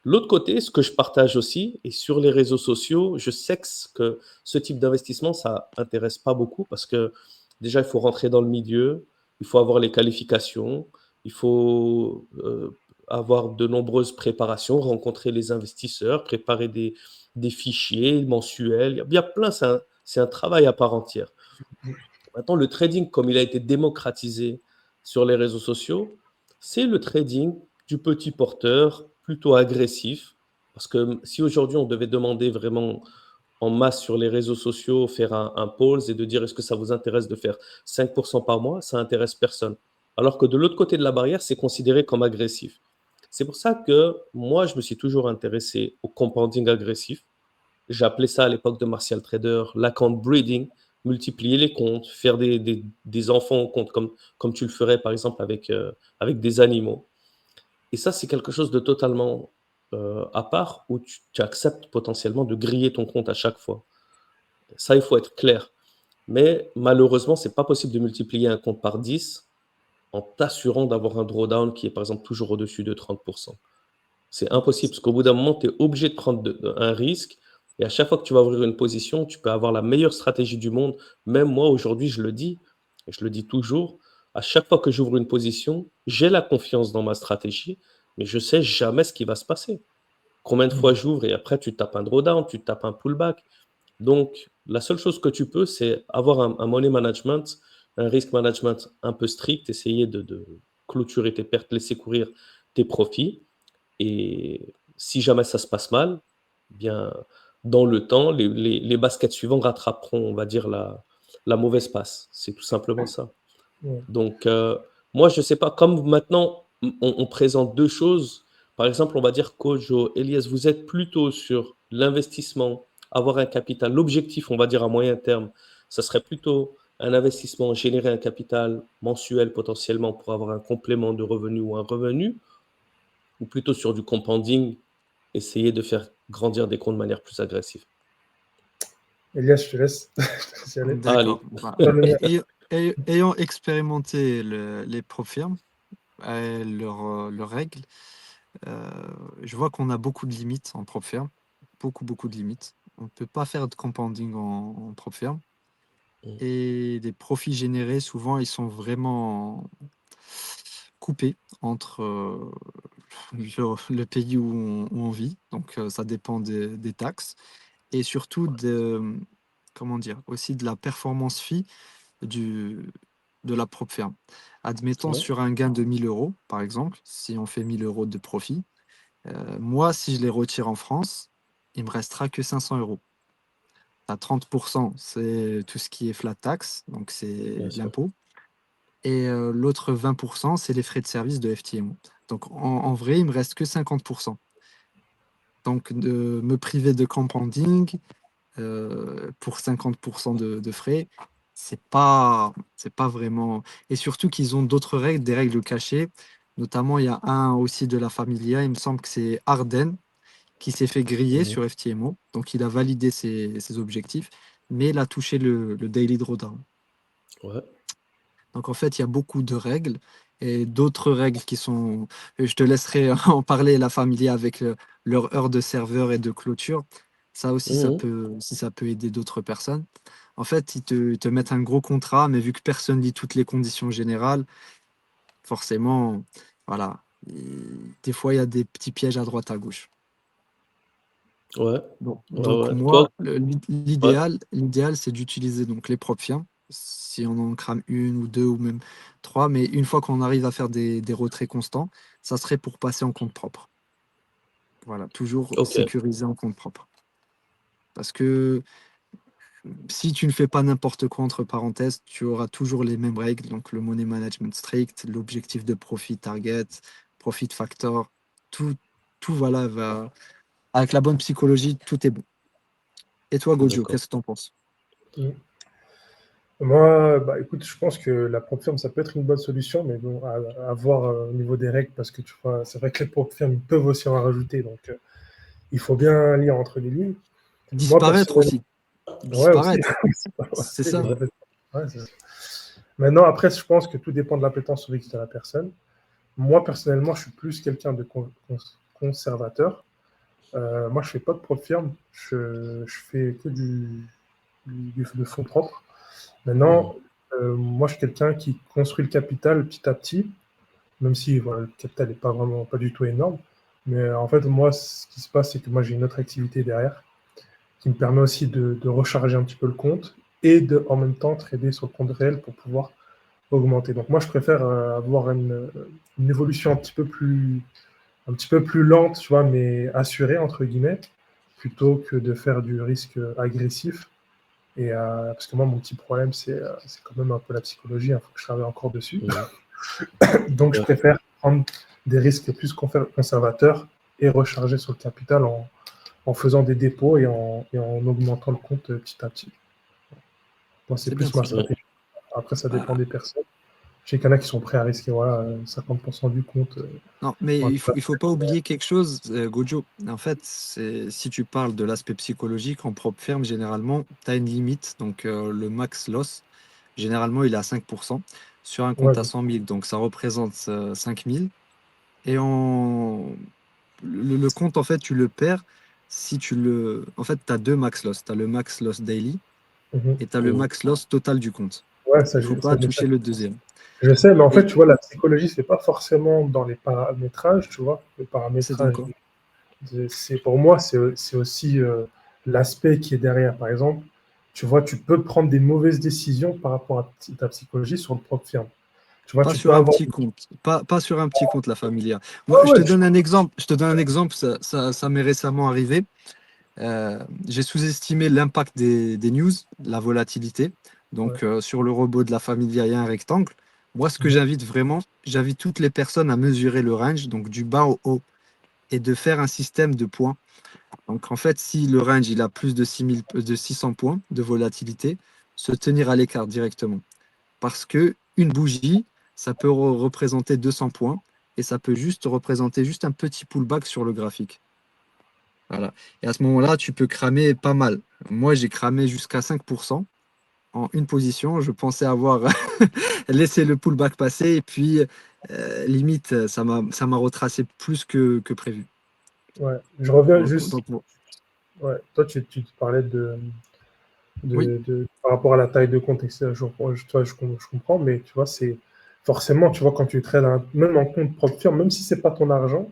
L'autre côté, ce que je partage aussi, et sur les réseaux sociaux, je sais que ce type d'investissement, ça intéresse pas beaucoup parce que déjà, il faut rentrer dans le milieu, il faut avoir les qualifications, il faut avoir de nombreuses préparations, rencontrer les investisseurs, préparer des fichiers mensuels. Il y a plein, c'est un travail à part entière. Maintenant, le trading, comme il a été démocratisé sur les réseaux sociaux, c'est le trading du petit porteur, plutôt agressif. Parce que si aujourd'hui on devait demander vraiment en masse sur les réseaux sociaux, faire un pause et de dire est-ce que ça vous intéresse de faire 5% par mois, ça intéresse personne. Alors que de l'autre côté de la barrière, c'est considéré comme agressif. C'est pour ça que moi, je me suis toujours intéressé au compounding agressif. J'appelais ça à l'époque de Martial Trader l'account breeding, multiplier les comptes, faire des enfants au compte comme tu le ferais par exemple avec des animaux. Et ça, c'est quelque chose de totalement à part où tu acceptes potentiellement de griller ton compte à chaque fois. Ça, il faut être clair. Mais malheureusement, ce n'est pas possible de multiplier un compte par 10 en t'assurant d'avoir un drawdown qui est par exemple toujours au-dessus de 30%. C'est impossible parce qu'au bout d'un moment, tu es obligé de prendre un risque. Et à chaque fois que tu vas ouvrir une position, tu peux avoir la meilleure stratégie du monde. Même moi, aujourd'hui, je le dis, et je le dis toujours, à chaque fois que j'ouvre une position, j'ai la confiance dans ma stratégie, mais je ne sais jamais ce qui va se passer. Combien de fois j'ouvre et après, tu tapes un drawdown, tu tapes un pullback. Donc, la seule chose que tu peux, c'est avoir un money management, un risk management un peu strict, essayer de clôturer tes pertes, laisser courir tes profits. Et si jamais ça se passe mal, bien, dans le temps, les baskets suivants rattraperont, on va dire, la mauvaise passe. C'est tout simplement ça. Ouais. Donc, moi, je ne sais pas, comme maintenant, on présente deux choses. Par exemple, on va dire, Kojo, Elias, vous êtes plutôt sur l'investissement, avoir un capital. L'objectif, on va dire, à moyen terme, ça serait plutôt un investissement, générer un capital mensuel potentiellement pour avoir un complément de revenu ou un revenu, ou plutôt sur du compounding, essayer de faire grandir des comptes de manière plus agressive. Elias, je te laisse. Je te laisse y aller. Allez, D'accord. Bah, Donne le mien. ayant expérimenté les prop firms, leurs règles, je vois qu'on a beaucoup de limites en prop firm. Beaucoup de limites. On ne peut pas faire de compounding en prop firm. Et les profits générés, souvent, ils sont vraiment coupés entre le pays où on vit. Donc, ça dépend des taxes. et surtout comment dire, aussi de la performance fee du, de la propre firme. Admettons Ouais. sur un gain de 1000 euros, par exemple, si on fait 1000 euros de profit, moi, si je les retire en France, il me restera que 500 euros. À 30%, c'est tout ce qui est flat tax, donc Bien c'est sûr. l'impôt. Et l'autre 20%, c'est les frais de service de FTMO. Donc en vrai, il me reste que 50%. Donc de me priver de compounding pour 50% de frais, c'est pas vraiment. Et surtout qu'ils ont d'autres règles, des règles cachées. Notamment, il y a un aussi de la Familia, il me semble que c'est Arden, qui s'est fait griller Mhm. sur FTMO. Donc il a validé ses objectifs, mais il a touché le daily drawdown. Ouais. Donc en fait, il y a beaucoup de règles et d'autres règles qui sont. Je te laisserai en parler, la Familia, avec leur heure de serveur et de clôture. Ça aussi, Mhm. si ça peut aider d'autres personnes. En fait, ils te mettent un gros contrat, mais vu que personne lit toutes les conditions générales, forcément, voilà. Des fois, il y a des petits pièges à droite, à gauche. Ouais. Ouais, Donc ouais. Toi, moi, ouais. l'idéal, c'est d'utiliser donc les propres firmes, si on en crame une ou deux ou même trois, mais une fois qu'on arrive à faire des retraits constants, ça serait pour passer en compte propre. Voilà, toujours Ok. sécuriser en compte propre. Parce que si tu ne fais pas n'importe quoi, entre parenthèses, tu auras toujours les mêmes règles, donc le money management strict, l'objectif de profit target, profit factor, tout, tout voilà, avec la bonne psychologie, tout est bon. Et toi, Gojo, D'accord. qu'est-ce que tu en penses? Mm. Moi, bah, écoute, je pense que la propre firme, ça peut être une bonne solution, mais bon, à voir au niveau des règles, parce que tu vois, c'est vrai que les propres firmes ils peuvent aussi en rajouter, donc il faut bien lire entre les lignes. Moi, Disparaître personnellement, aussi. ouais, aussi, Disparaître. C'est aussi, ça. Ouais. ouais, c'est ça. Maintenant, après, je pense que tout dépend de l'appétence sur de la personne. Moi, personnellement, je suis plus quelqu'un de conservateur. Moi, je fais pas de propre firme, je fais que de fonds propres. Mhm. Maintenant, moi, je suis quelqu'un qui construit le capital petit à petit, même si voilà, le capital n'est pas vraiment pas du tout énorme. Mais en fait, moi, ce qui se passe, c'est que moi, j'ai une autre activité derrière qui me permet aussi de recharger un petit peu le compte et de, en même temps, trader sur le compte réel pour pouvoir augmenter. Donc, moi, je préfère avoir une évolution un petit peu plus lente, tu vois, mais assurée, entre guillemets, plutôt que de faire du risque agressif. Et, parce que moi, mon petit problème, c'est quand même un peu la psychologie. Il faut que je travaille encore dessus. Mhm. Donc, je Ouais. préfère prendre des risques plus conservateurs et recharger sur le capital en faisant des dépôts et en augmentant le compte petit à petit. Moi, c'est C'est bien plus ma ça. Ouais. stratégie. Après, ça dépend Bah, des personnes. Je sais qu'il y en a qui sont prêts à risquer voilà, 50% du compte. non, mais Voilà. il faut pas oublier quelque chose, Gojo. En fait, si tu parles de l'aspect psychologique, en propre ferme, généralement, tu as une limite. Donc, le max loss, généralement, il est à 5% sur un Ouais, compte à 100 000. Donc, ça représente 5 000. Et le compte, en fait, tu le perds si tu le. En fait, tu as deux max loss. Tu as le max loss daily mhm. et tu as le Mhm. max loss total du compte. Ouais, Il faut ça, pas toucher le deuxième. je sais, mais en fait, Et tu vois, la psychologie, c'est pas forcément dans les paramétrages, tu vois. Le c'est dans paramétrage, quoi? c'est pour moi, c'est aussi l'aspect qui est derrière. Par exemple, tu vois, tu peux prendre des mauvaises décisions par rapport à ta psychologie sur le propre firme. Tu vois, Pas tu peux sur un avoir. petit compte, pas sur un petit compte, la familia. Moi, Ouais, je te ouais, donne un exemple. Je te donne un exemple. Ça m'est récemment arrivé. J'ai sous-estimé l'impact des news, la volatilité. ouais. Donc, sur le robot de la familia, il y a un rectangle. Moi, ce que Mhm. j'invite vraiment, j'invite toutes les personnes à mesurer le range, donc du bas au haut, et de faire un système de points. Donc, en fait, si le range il a plus de 600 points de volatilité, se tenir à l'écart directement. Parce que une bougie, ça peut représenter 200 points et ça peut juste représenter juste un petit pullback sur le graphique. Voilà. Et à ce moment-là, tu peux cramer pas mal. Moi, j'ai cramé jusqu'à 5% en une position. Je pensais avoir laissé le pullback passer et puis limite, ça m'a retracé plus que prévu. Ouais. Je reviens Donc, juste. donc, Ouais. Toi, tu te parlais oui, par rapport à la taille de compte, etc. Toi, je comprends, mais tu vois, c'est forcément, tu vois, quand tu trades même en compte propre firme, même si c'est pas ton argent,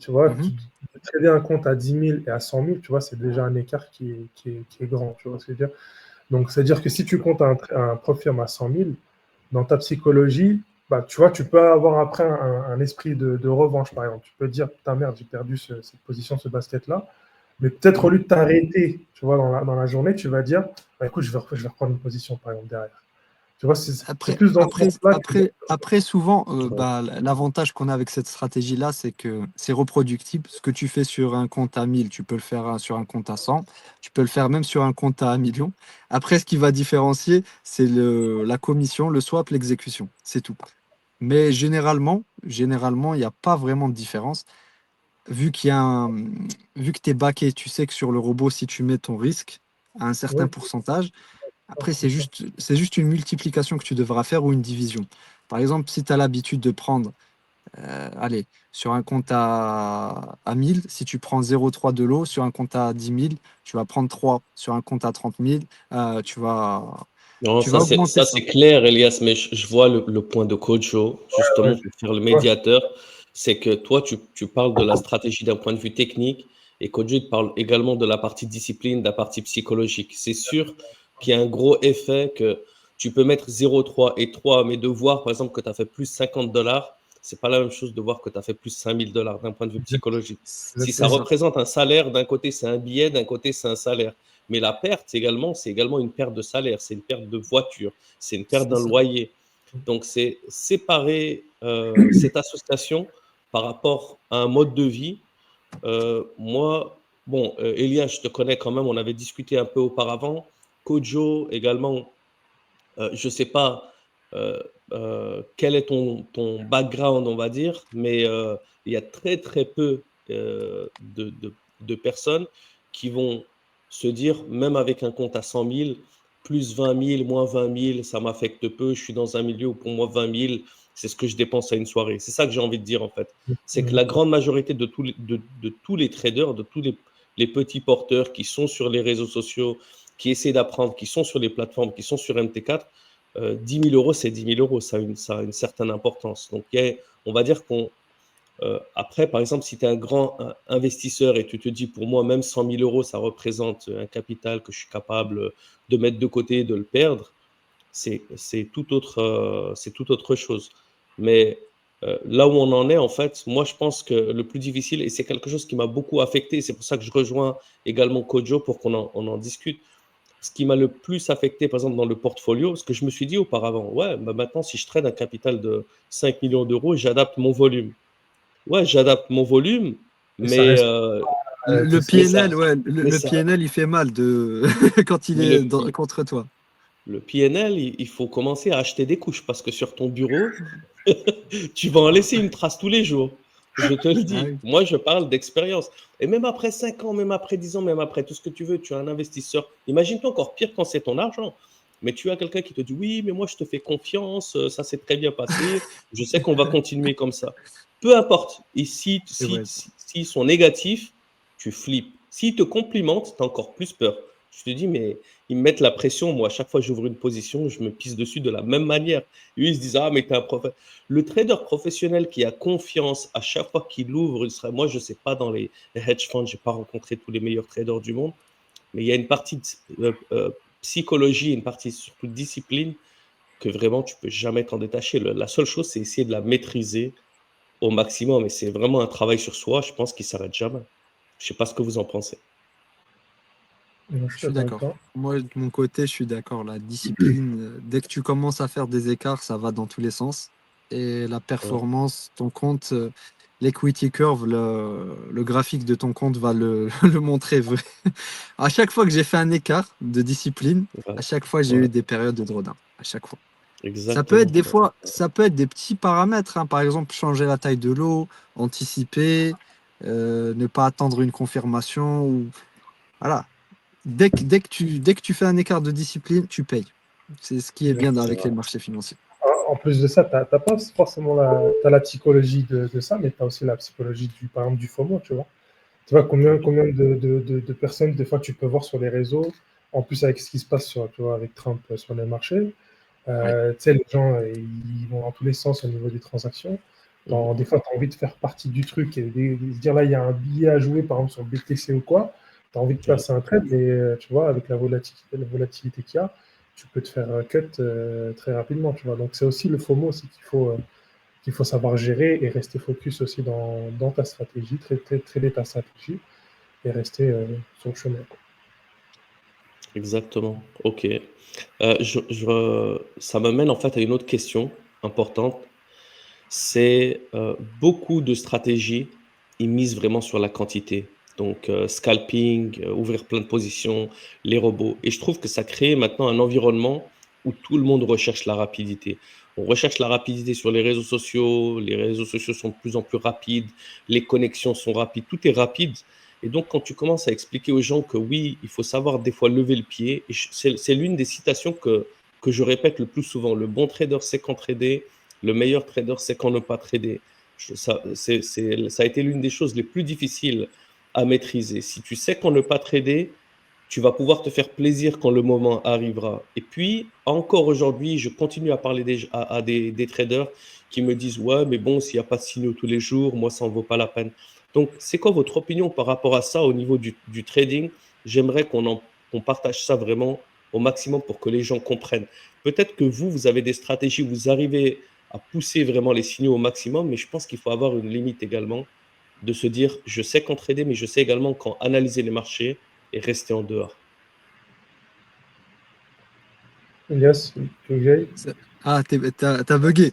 Tu vois, Mhm. de trader un compte à 10 000 et à 100 000, tu vois, c'est déjà un écart qui est grand. Tu vois ce que je veux dire? Donc, c'est-à-dire que si tu comptes un profit à 100 000, dans ta psychologie, bah, tu vois, tu peux avoir après un esprit de revanche, par exemple. Tu peux te dire, putain, merde, j'ai perdu cette position, ce basket-là. Mais peut-être au lieu de t'arrêter, tu vois, dans la journée, tu vas dire, bah, écoute, je vais reprendre une position, par exemple, derrière. Tu vois, c'est Après, plus dans ce après, sens-là que. après, après, souvent, Ouais. l'avantage qu'on a avec cette stratégie-là, c'est que c'est reproductible. Ce que tu fais sur un compte à 1000, tu peux le faire sur un compte à 100. Tu peux le faire même sur un compte à 1 million. Après, ce qui va différencier, c'est la commission, le swap, l'exécution. C'est tout. Mais généralement, il n'y a pas vraiment de différence. Vu qu'il y a vu que tu es backé, tu sais que sur le robot, si tu mets ton risque à un certain Oui, pourcentage, après, c'est ça. c'est juste une multiplication que tu devras faire ou une division. Par exemple, si tu as l'habitude de prendre, allez, sur un compte à 1000, si tu prends 0,3 de l'eau, sur un compte à 10 000, tu vas prendre 3. Sur un compte à 30 000, Non, tu vas augmenter ça ça. c'est clair, Elias, mais je vois le point de Kojo, Ouais, justement, pour faire le ouais, médiateur. C'est que toi, tu parles de la stratégie d'un point de vue technique et Kojo il te parle également de la partie discipline, de la partie psychologique. C'est sûr qu'il y a un gros effet que tu peux mettre 0,3 et 3, mais de voir, par exemple, que tu as fait plus 50 $, c'est pas la même chose de voir que tu as fait plus 5 000 $ d'un point de vue psychologique. Si ça C'est exactement. ça. représente un salaire, d'un côté c'est un billet, d'un côté c'est un salaire. Mais la perte également, c'est également une perte de salaire, c'est une perte de voiture, c'est une perte C'est d'un ça. loyer. Donc, c'est séparer cette association par rapport à un mode de vie. Moi, bon, Elia, je te connais quand même, on avait discuté un peu auparavant. Kojo également, je ne sais pas quel est ton background, on va dire, mais il y a très très peu de personnes qui vont se dire, même avec un compte à 100 000, plus 20 000, moins 20 000, ça m'affecte peu. Je suis dans un milieu où pour moi 20 000, c'est ce que je dépense à une soirée. C'est ça que j'ai envie de dire en fait. C'est que la Exactement. grande majorité de tous les traders, de tous les petits porteurs qui sont sur les réseaux sociaux, qui essaient d'apprendre, qui sont sur les plateformes, qui sont sur MT4, 10 000 euros, c'est 10 000 euros, ça a une certaine importance. Donc, on va dire qu'on. Après, par exemple, si tu es un grand investisseur et tu te dis, pour moi, même 100 000 euros, ça représente un capital que je suis capable de mettre de côté et de le perdre, c'est tout autre chose. Mais là où on en est, en fait, moi, je pense que le plus difficile, et c'est quelque chose qui m'a beaucoup affecté, c'est pour ça que je rejoins également Kojo pour on en discute. Ce qui m'a le plus affecté, par exemple, dans le portfolio, parce que je me suis dit auparavant, ouais, bah maintenant, si je trade un capital de 5 millions d'euros, j'adapte mon volume. Ouais, j'adapte mon volume, Et ça mais, reste. Le mais ça, PNL, ouais, mais le ça, PNL, il fait mal quand il mais est contre toi. le PNL, il faut commencer à acheter des couches parce que sur ton bureau, tu vas en laisser une trace tous les jours. Je te le Ah dis. oui. Moi, je parle d'expérience. Et même après 5 ans, même après 10 ans, même après tout ce que tu veux, tu as un investisseur. Imagine-toi encore pire quand c'est ton argent. Mais tu as quelqu'un qui te dit oui, mais moi, je te fais confiance, ça s'est très bien passé, je sais qu'on va continuer comme ça. Peu importe. Et C'est vrai, ça. s'ils sont négatifs, tu flippes. S'ils te complimentent, tu as encore plus peur. Je te dis, mais ils me mettent la pression. Moi, à chaque fois que j'ouvre une position, je me pisse dessus de la même manière. Et eux, ils se disent, ah, mais t'es un prof. Le trader professionnel qui a confiance à chaque fois qu'il ouvre, moi je ne sais pas dans les hedge funds, je n'ai pas rencontré tous les meilleurs traders du monde, mais il y a une partie de psychologie, une partie surtout de discipline que vraiment tu ne peux jamais t'en détacher. La seule chose, c'est essayer de la maîtriser au maximum. Et c'est vraiment un travail sur soi, je pense qu'il ne s'arrête jamais. Je ne sais pas ce que vous en pensez. Je Je suis suis d'accord avec d'accord. toi. Moi, de mon côté, je suis d'accord. La discipline, dès que tu commences à faire des écarts, ça va dans tous les sens. Et la Ouais. performance, ton compte, l'equity curve, le graphique de ton compte va le montrer vrai. À chaque fois que j'ai fait un écart de discipline, Ouais. à chaque fois, j'ai eu Ouais. des périodes de drawdown. À chaque fois. Ça peut être Exactement. des fois, ça peut être des petits paramètres, hein. Par exemple, changer la taille de l'eau, anticiper, ne pas attendre une confirmation ou voilà. Dès que tu fais un écart de discipline, tu payes. C'est ce qui est bien C'est avec vrai. les marchés financiers. En plus de ça, tu n'as pas forcément la psychologie de ça, mais tu as aussi la psychologie par exemple, du FOMO, tu vois. Tu vois combien de personnes, des fois, tu peux voir sur les réseaux, en plus avec ce qui se passe tu vois, avec Trump sur les marchés. Ouais. Tu sais, les gens, ils vont dans tous les sens au niveau des transactions. Mhm. Des fois, tu as envie de faire partie du truc et de se dire là, il y a un billet à jouer, par exemple sur BTC ou quoi. Tu as envie de Ouais. placer un trade, mais tu vois, avec la volatilité qu'il y a, tu peux te faire cut très rapidement, tu vois. Donc, c'est aussi le FOMO aussi qu'il faut savoir gérer et rester focus aussi dans ta stratégie, trader ta stratégie et rester sur le chemin, quoi. Exactement. Ok. Ça m'amène en fait à une autre question importante. C'est beaucoup de stratégies, ils misent vraiment sur la quantité. Donc, scalping, ouvrir plein de positions, les robots. Et je trouve que ça crée maintenant un environnement où tout le monde recherche la rapidité. On recherche la rapidité sur les réseaux sociaux sont de plus en plus rapides, les connexions sont rapides, tout est rapide. Et donc, quand tu commences à expliquer aux gens que oui, il faut savoir des fois lever le pied, et c'est l'une des citations que je répète le plus souvent. Le bon trader sait quand trader, le meilleur trader sait quand ne pas trader. Ça a été l'une des choses les plus difficiles à maîtriser. Si tu sais quand ne pas trader, tu vas pouvoir te faire plaisir quand le moment arrivera. Et puis, encore aujourd'hui, je continue à parler à des traders qui me disent, ouais, mais bon, s'il n'y a pas de signaux tous les jours, moi, ça en vaut pas la peine. Donc, c'est quoi votre opinion par rapport à ça au niveau du trading? J'aimerais qu'on partage ça vraiment au maximum pour que les gens comprennent. Peut-être que vous avez des stratégies, vous arrivez à pousser vraiment les signaux au maximum, mais je pense qu'il faut avoir une limite également de se dire, je sais quand trader, mais je sais également quand analyser les marchés et rester en dehors. Elias, tu veux que j'aille? Ça- Ah, t'as bugué.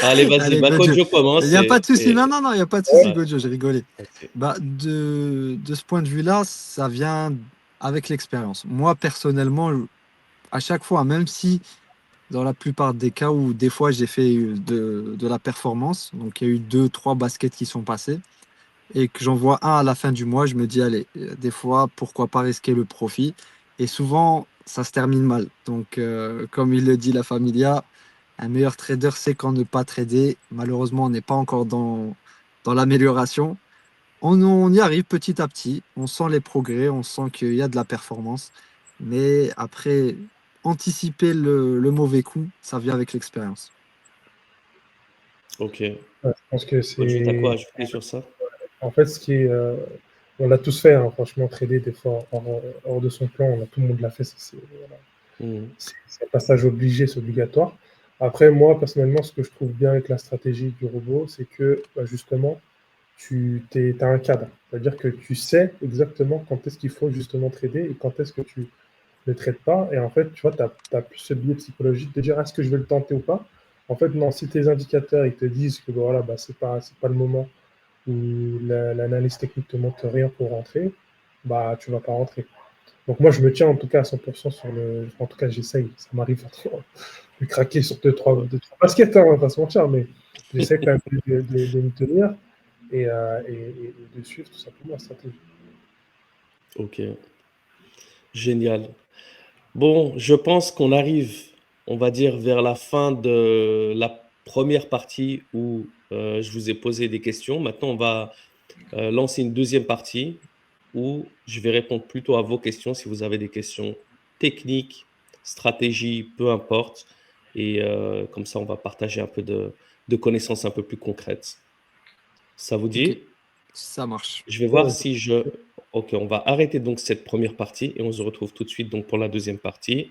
Allez, vas-y, Allez, bah, Gojo. Kojo Il commence n'y a pas de souci. et Non, non, non, il n'y a pas de souci, ouais, Gojo, j'ai rigolé. ok. Bah, de ce point de vue-là, ça vient avec l'expérience. Moi, personnellement, à chaque fois, même si dans la plupart des cas où des fois j'ai fait de la performance, donc il y a eu deux, trois baskets qui sont passés, et que j'en vois un à la fin du mois, je me dis, allez, des fois, pourquoi pas risquer le profit? Et souvent, ça se termine mal. Donc, comme il le dit la Familia, un meilleur trader sait quand ne pas trader. Malheureusement, on n'est pas encore dans l'amélioration. On y arrive petit à petit. On sent les progrès, on sent qu'il y a de la performance. Mais après, anticiper le mauvais coup, ça vient avec l'expérience. Ok. Ouais, je pense que Kojo, t'as quoi à c'est. ajouter sur ça? En fait, on l'a tous fait, hein, franchement, trader des fois hors de son plan, tout le monde l'a fait, voilà. Mhm. C'est un passage obligé, c'est obligatoire. Après, moi, personnellement, ce que je trouve bien avec la stratégie du robot, c'est que bah, justement, tu as un cadre. C'est-à-dire que tu sais exactement quand est-ce qu'il faut justement trader et quand est-ce que tu ne traites pas. Et en fait, tu vois, tu as plus ce biais psychologique de dire est-ce que je vais le tenter ou pas. En fait, non, si tes indicateurs ils te disent que bah, voilà, bah, c'est pas le moment où l'analyse technique te montre rien pour rentrer, bah tu vas pas rentrer. Donc moi je me tiens en tout cas à 100% sur le. En tout cas j'essaye, ça m'arrive de craquer sur Ouais. deux, trois baskets, hein, on va pas se mentir, mais j'essaie quand même de me tenir et de suivre tout simplement la stratégie. Ok, génial. Bon, je pense qu'on arrive, on va dire, vers la fin de la première partie où je vous ai posé des questions. Maintenant, on va lancer une deuxième partie où je vais répondre plutôt à vos questions si vous avez des questions techniques, stratégie, peu importe. Et comme ça, on va partager un peu de connaissances un peu plus concrètes. Ça vous Ok, dit? ça marche. Je vais voir si je... Ok, on va arrêter donc cette première partie et on se retrouve tout de suite donc pour la deuxième partie.